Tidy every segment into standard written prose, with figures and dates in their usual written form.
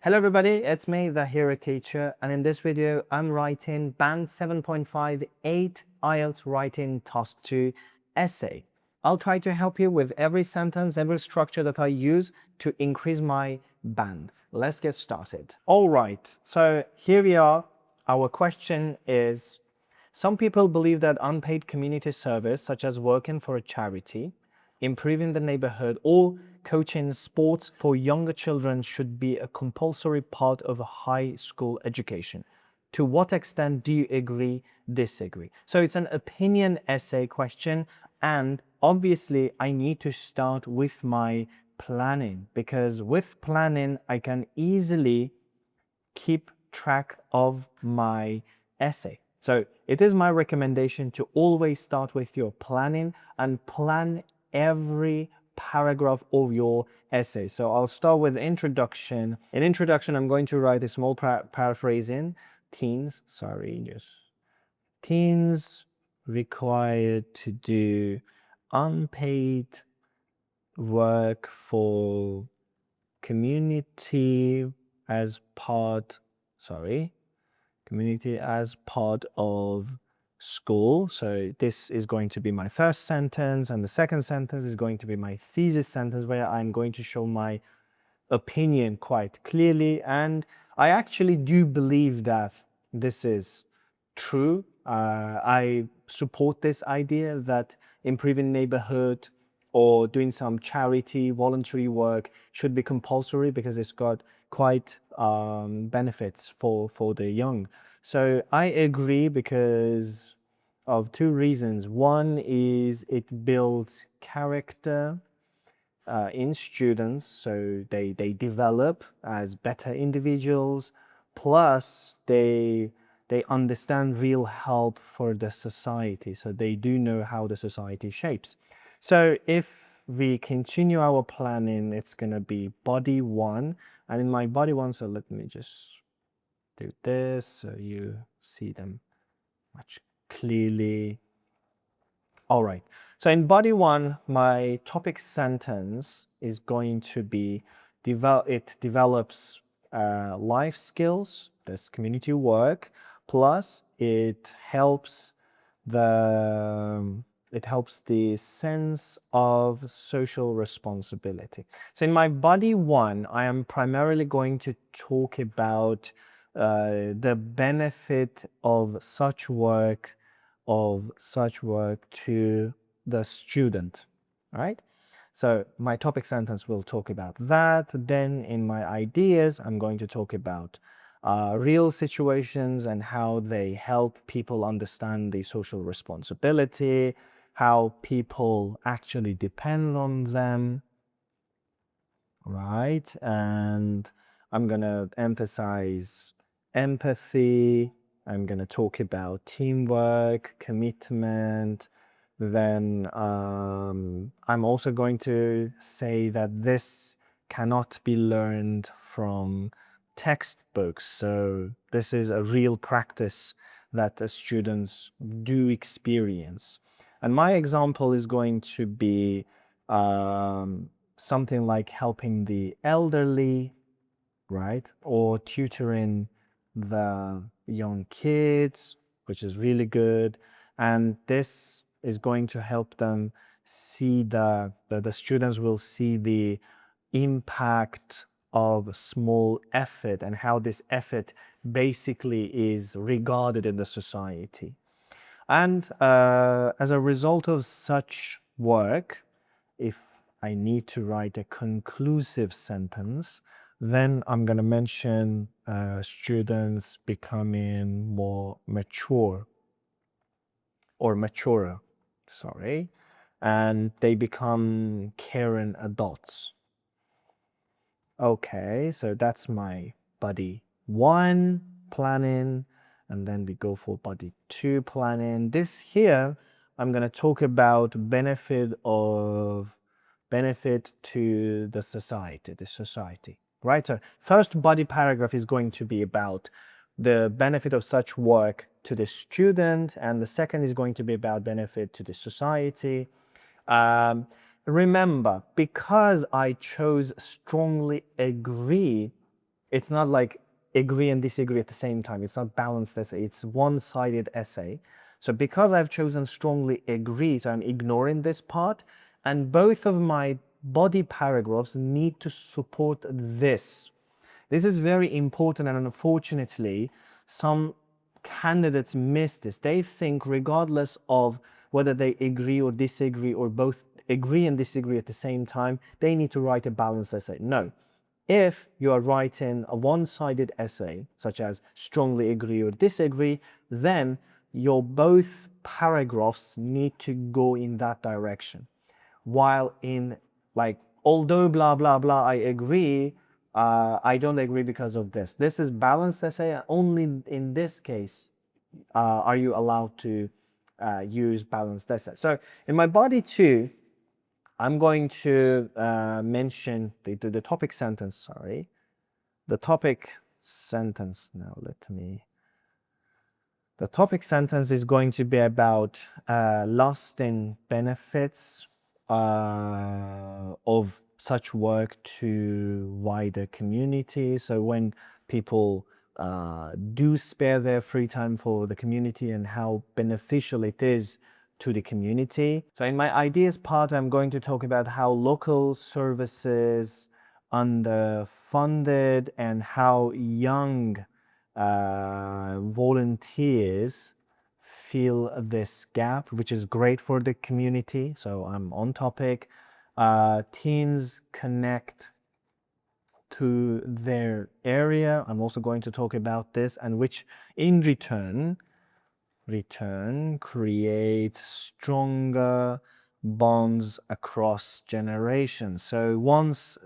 Hello everybody, it's me, the Hero Teacher, and in this video, I'm writing Band 7.5 8 IELTS Writing Task 2 essay. I'll try to help you with every sentence, every structure that I use to increase my band. Let's get started. All right, so here we are. Our question is, some people believe that unpaid community service, such as working for a charity, improving the neighborhood, or coaching sports for younger children should be a compulsory part of a high school education. To what extent do you agree, disagree? So it's an opinion essay question, and obviously I need to start with my planning, because with planning I can easily keep track of my essay. So it is my recommendation to always start with your planning and plan every paragraph of your essay. So I'll start with introduction. In introduction, I'm going to write a small paraphrasing. Teens required to do unpaid work for community as part of school. So this is going to be my first sentence, and the second sentence is going to be my thesis sentence, where I'm going to show my opinion quite clearly. And I actually do believe that this is true. I support this idea that improving neighborhood or doing some charity, voluntary work should be compulsory, because it's got quite benefits for the young. So I agree because of two reasons. One is it builds character in students, so they develop as better individuals, plus they understand real help for the society, so they do know how the society shapes. So if we continue our planning, it's gonna be body one, and in my body one, so let me just do this so you see them much clearly. All right, so in body one, my topic sentence is going to be it develops life skills, this community work, plus it helps the sense of social responsibility. So in my body one, I am primarily going to talk about the benefit of such work to the student, right? So my topic sentence will talk about that. Then in my ideas, I'm going to talk about real situations and how they help people understand the social responsibility, how people actually depend on them, right? And I'm going to emphasize empathy. I'm going to talk about teamwork, commitment. Then I'm also going to say that this cannot be learned from textbooks. So this is a real practice that the students do experience. And my example is going to be something like helping the elderly, right? Or tutoring the young kids, which is really good. And this is going to help them see the students will see the impact of small effort and how this effort basically is regarded in the society. And as a result of such work, if I need to write a conclusive sentence, then I'm going to mention students becoming more mature or maturer, and they become caring adults. Okay, so that's my body one, planning, and then we go for body two, planning. This here, I'm going to talk about benefit to the society, right? So first body paragraph is going to be about the benefit of such work to the student, and the second is going to be about benefit to the society. Remember, because I chose strongly agree, It's not like agree and disagree at the same time. It's not balanced essay. It's one-sided essay. So because I've chosen strongly agree, so I'm ignoring this part, and both of my body paragraphs need to support this. This is very important, and unfortunately, some candidates miss this. They think regardless of whether they agree or disagree or both agree and disagree at the same time, they need to write a balanced essay. No. If you are writing a one-sided essay, such as strongly agree or disagree, then your both paragraphs need to go in that direction. While in like, although blah, blah, blah, I agree, I don't agree because of this. This is balanced essay, and only in this case are you allowed to use balanced essay. So in my body 2, I'm going to mention the topic sentence, sorry. The topic sentence, now let me. The topic sentence is going to be about lasting benefits of such work to wider community. So when people do spare their free time for the community and how beneficial it is to the community. So in my ideas part, I'm going to talk about how local services underfunded and how young volunteers fill this gap, which is great for the community. So I'm on topic. Teens connect to their area. I'm also going to talk about this, and which in return creates stronger bonds across generations. So once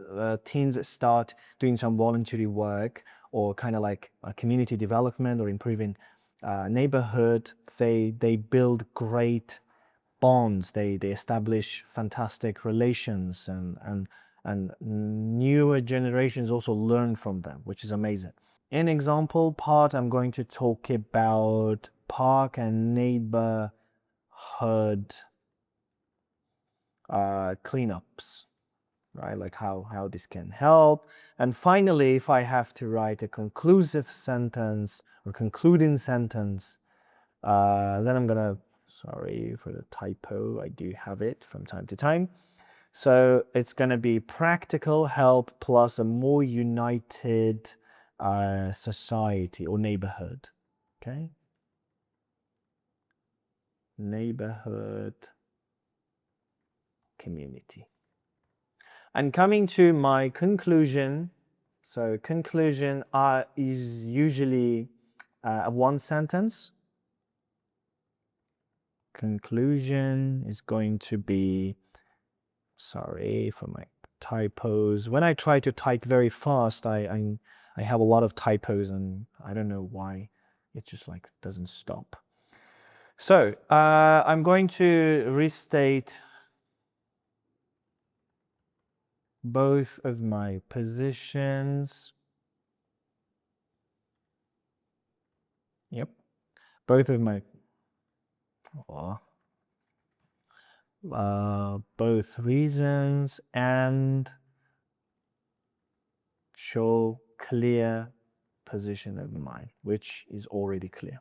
teens start doing some voluntary work or kind of like community development or improving neighborhood, they build great bonds. They establish fantastic relations, and newer generations also learn from them, which is amazing. In example part, I'm going to talk about park and neighborhood cleanups, right? Like how this can help. And finally, if I have to write a conclusive sentence or concluding sentence, then I'm gonna, sorry for the typo, I do have it from time to time. So it's gonna be practical help plus a more united society or neighborhood, okay? Neighborhood, community. And coming to my conclusion, so conclusion is usually a one sentence. Conclusion is going to be, sorry for my typos. When I try to type very fast, I have a lot of typos, and I don't know why. It just like doesn't stop. So I'm going to restate both of my positions. Yep. Both of my both reasons, and show clear position of mine, which is already clear.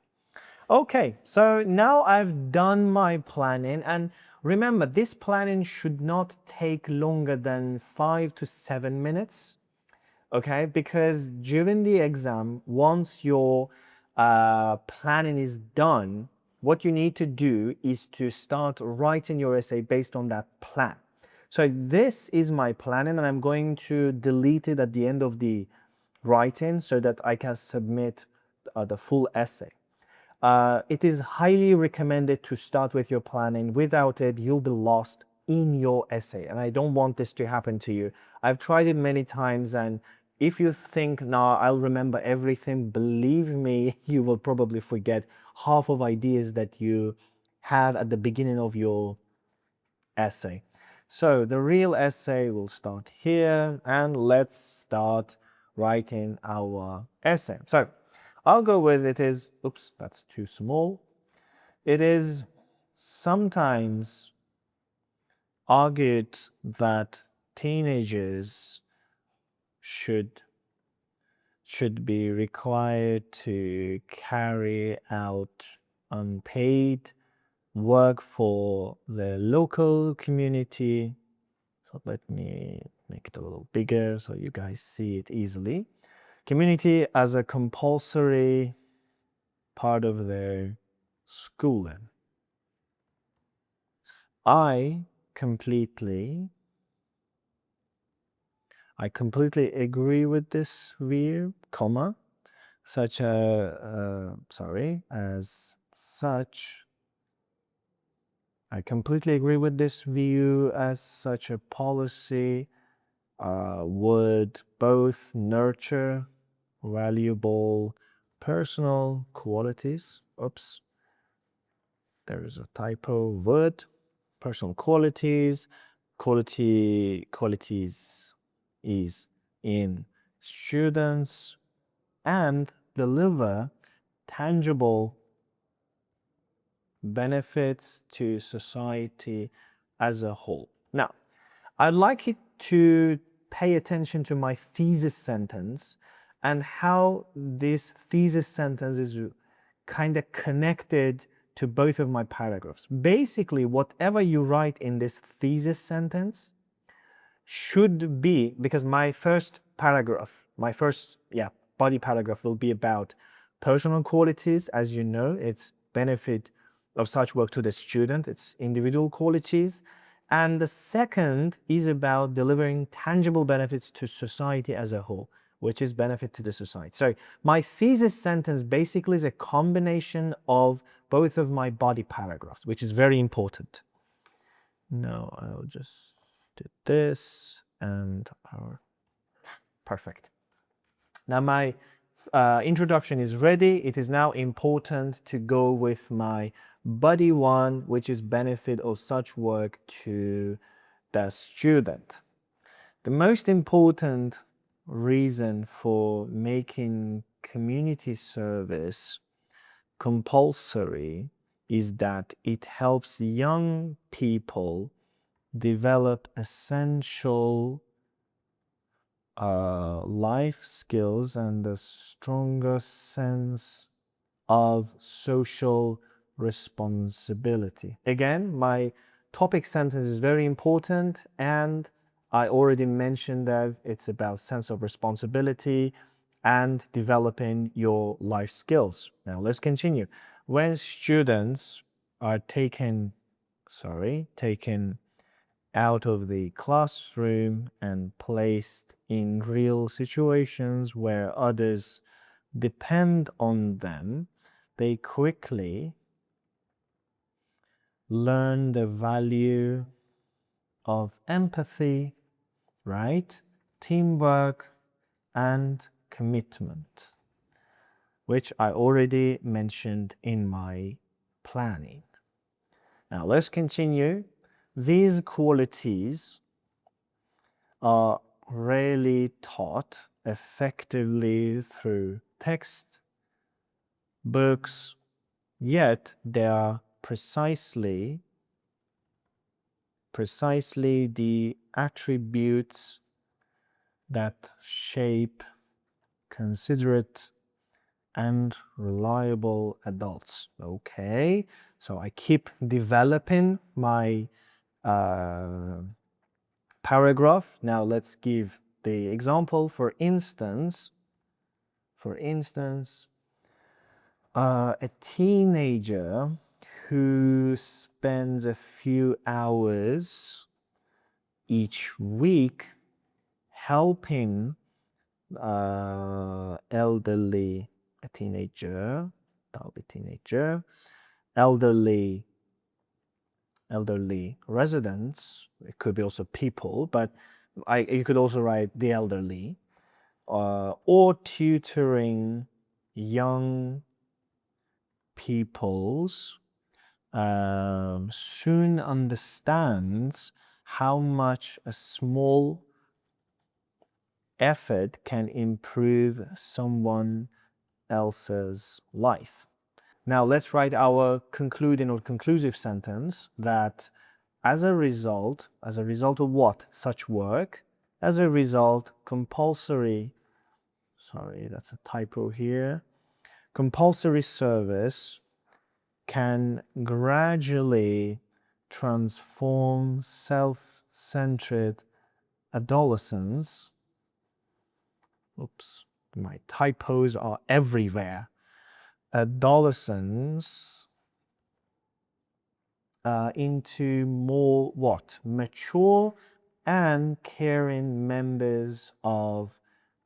Okay, so now I've done my planning, and remember, this planning should not take longer than 5 to 7 minutes, okay? Because during the exam, once your planning is done, what you need to do is to start writing your essay based on that plan. So this is my planning, and I'm going to delete it at the end of the writing so that I can submit the full essay. It is highly recommended to start with your planning. Without it, you'll be lost in your essay, and I don't want this to happen to you. I've tried it many times, and if you think, nah, I'll remember everything, believe me, you will probably forget half of ideas that you have at the beginning of your essay. So the real essay will start here, and let's start writing our essay. So I'll go with it is, oops, that's too small. It is sometimes argued that teenagers should should be required to carry out unpaid work for the local community. So let me make it a little bigger so you guys see it easily. Community as a compulsory part of their schooling. I completely agree with this view, comma, such as such. I completely agree with this view as such a policy would both nurture valuable personal qualities. Oops, there is a typo. Would personal qualities is in students and deliver tangible benefits to society as a whole. Now, I'd like you to pay attention to my thesis sentence and how this thesis sentence is kind of connected to both of my paragraphs. Basically, whatever you write in this thesis sentence should be, because my first paragraph, body paragraph will be about personal qualities. As you know, it's benefit of such work to the student, it's individual qualities. And the second is about delivering tangible benefits to society as a whole, which is benefit to the society. So my thesis sentence basically is a combination of both of my body paragraphs, which is very important. Now I'll just do this and perfect. Now my introduction is ready. It is now important to go with my body one, which is benefit of such work to the student. The most important reason for making community service compulsory is that it helps young people develop essential life skills and a stronger sense of social responsibility. Again, my topic sentence is very important, and I already mentioned that it's about sense of responsibility and developing your life skills. Now let's continue. When students are taken out of the classroom and placed in real situations where others depend on them, they quickly learn the value of empathy, right? Teamwork and commitment, which I already mentioned in my planning. Now let's continue. These qualities are rarely taught effectively through text, books, yet they are precisely the attributes that shape considerate and reliable adults. Okay, so I keep developing my paragraph. Now let's give the example. For instance, a teenager who spends a few hours each week helping elderly residents. It could be also people, but you could also write the elderly, or tutoring young peoples, soon understands how much a small effort can improve someone else's life. Now let's write our concluding or conclusive sentence that as a result of what? Such work. As a result, compulsory sorry, that's a typo here. Compulsory service can gradually transform self-centered adolescents. Oops, my typos are everywhere. Adolescents into more what? Mature and caring members of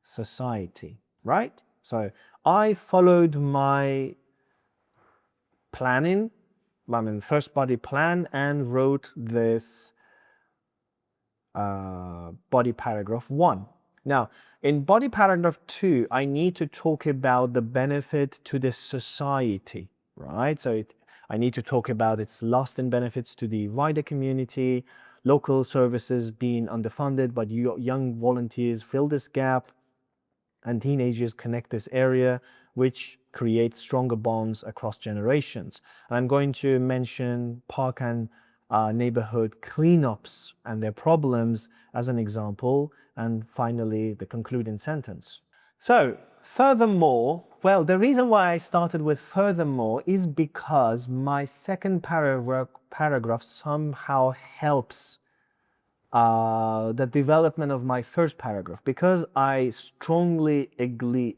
society, right? So I followed my planning, first body plan, and wrote this body paragraph 1. Now, in body paragraph 2, I need to talk about the benefit to the society, right? So I need to talk about its lasting benefits to the wider community, local services being underfunded, but young volunteers fill this gap, and teenagers connect this area, which creates stronger bonds across generations. And I'm going to mention park and neighborhood cleanups and their problems as an example, and finally the concluding sentence. So, furthermore, well, the reason why I started with furthermore is because my second paragraph somehow helps the development of my first paragraph, because I strongly agree,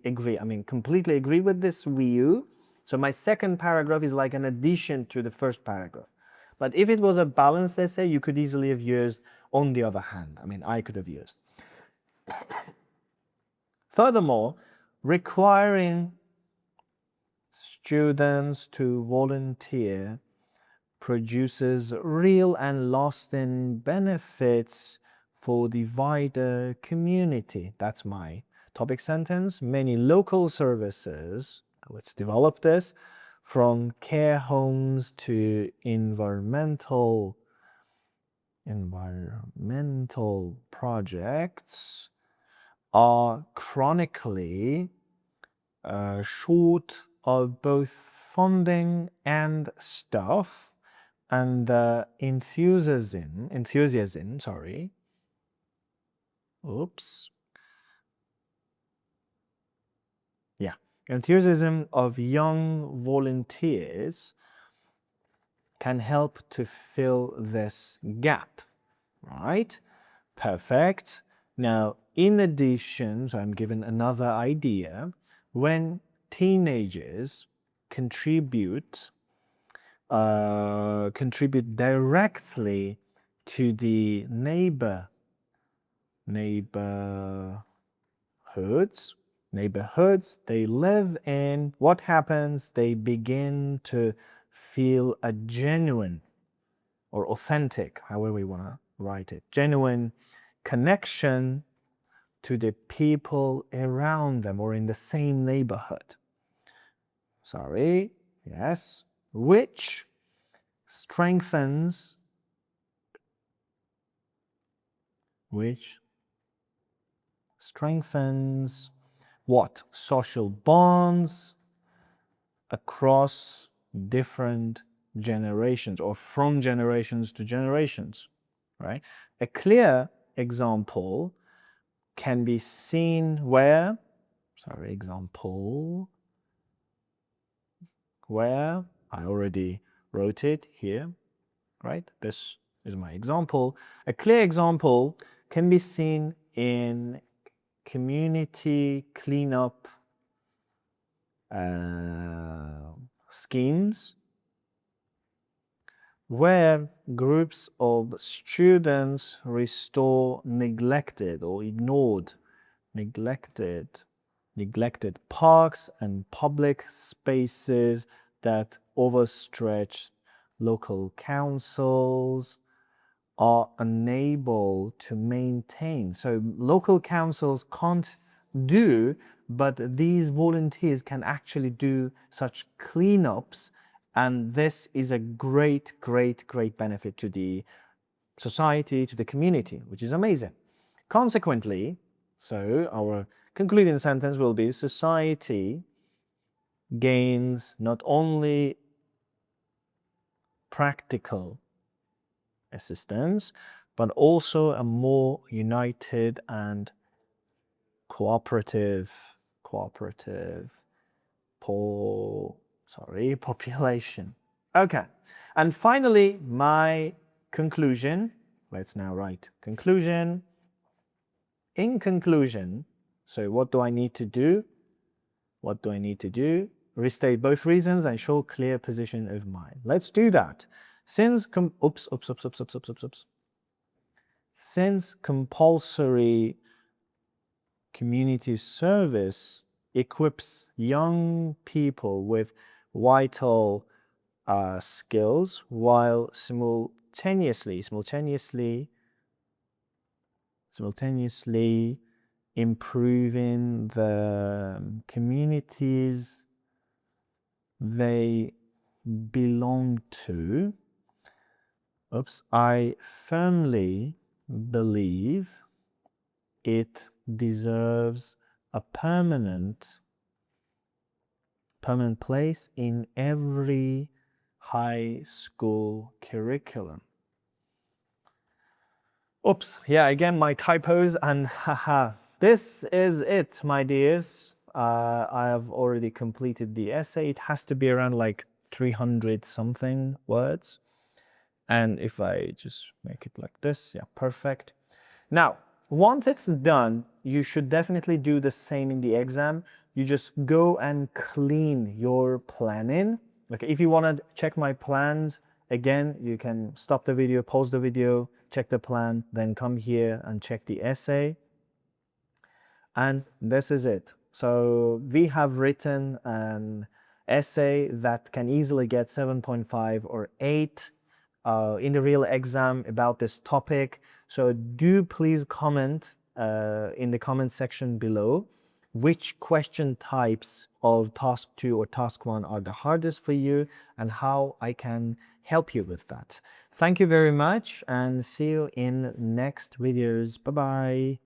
completely agree with this view. So my second paragraph is like an addition to the first paragraph. But if it was a balanced essay, you could easily have used on the other hand. I could have used. Furthermore, requiring students to volunteer produces real and lasting benefits for the wider community. That's my topic sentence. Many local services, let's develop this, from care homes to environmental projects, are chronically short of both funding and staff, and the enthusiasm of young volunteers can help to fill this gap, right? Perfect. Now, in addition, so I'm given another idea. When teenagers contribute directly to the neighborhoods they live in, what happens? They begin to feel a genuine or authentic, however we want to write it, genuine connection to the people around them or in the same neighborhood. Which strengthens what? Social bonds across different generations or from generations to generations, right? A clear example can be seen where I already wrote it here, right? This is my example. A clear example can be seen in community cleanup schemes, where groups of students restore neglected parks and public spaces that overstretched local councils are unable to maintain. So local councils can't do, but these volunteers can actually do such cleanups, and this is a great benefit to the society, to the community, which is amazing. Consequently, so our concluding sentence will be: society gains not only practical assistance, but also a more united and cooperative cooperative population. Okay, and finally, my conclusion. Let's now write conclusion. In conclusion, so what do I need to do? What do I need to do? Restate both reasons and show clear position of mind. Let's do that. Since Since compulsory community service equips young people with vital skills while simultaneously improving the communities they belong to. I firmly believe it deserves a permanent place in every high school curriculum. Yeah, again, my typos, and haha. This is it, my dears. I have already completed the essay. It has to be around like 300 something words. And if I just make it like this, yeah, perfect. Now, once it's done, you should definitely do the same in the exam. You just go and clean your planning. Like if you want to check my plans, again, you can stop the video, pause the video, check the plan, then come here and check the essay. And this is it. So we have written an essay that can easily get 7.5 or 8 in the real exam about this topic. So do please comment in the comment section below which question types of task 2 or task 1 are the hardest for you and how I can help you with that. Thank you very much and see you in next videos. Bye bye.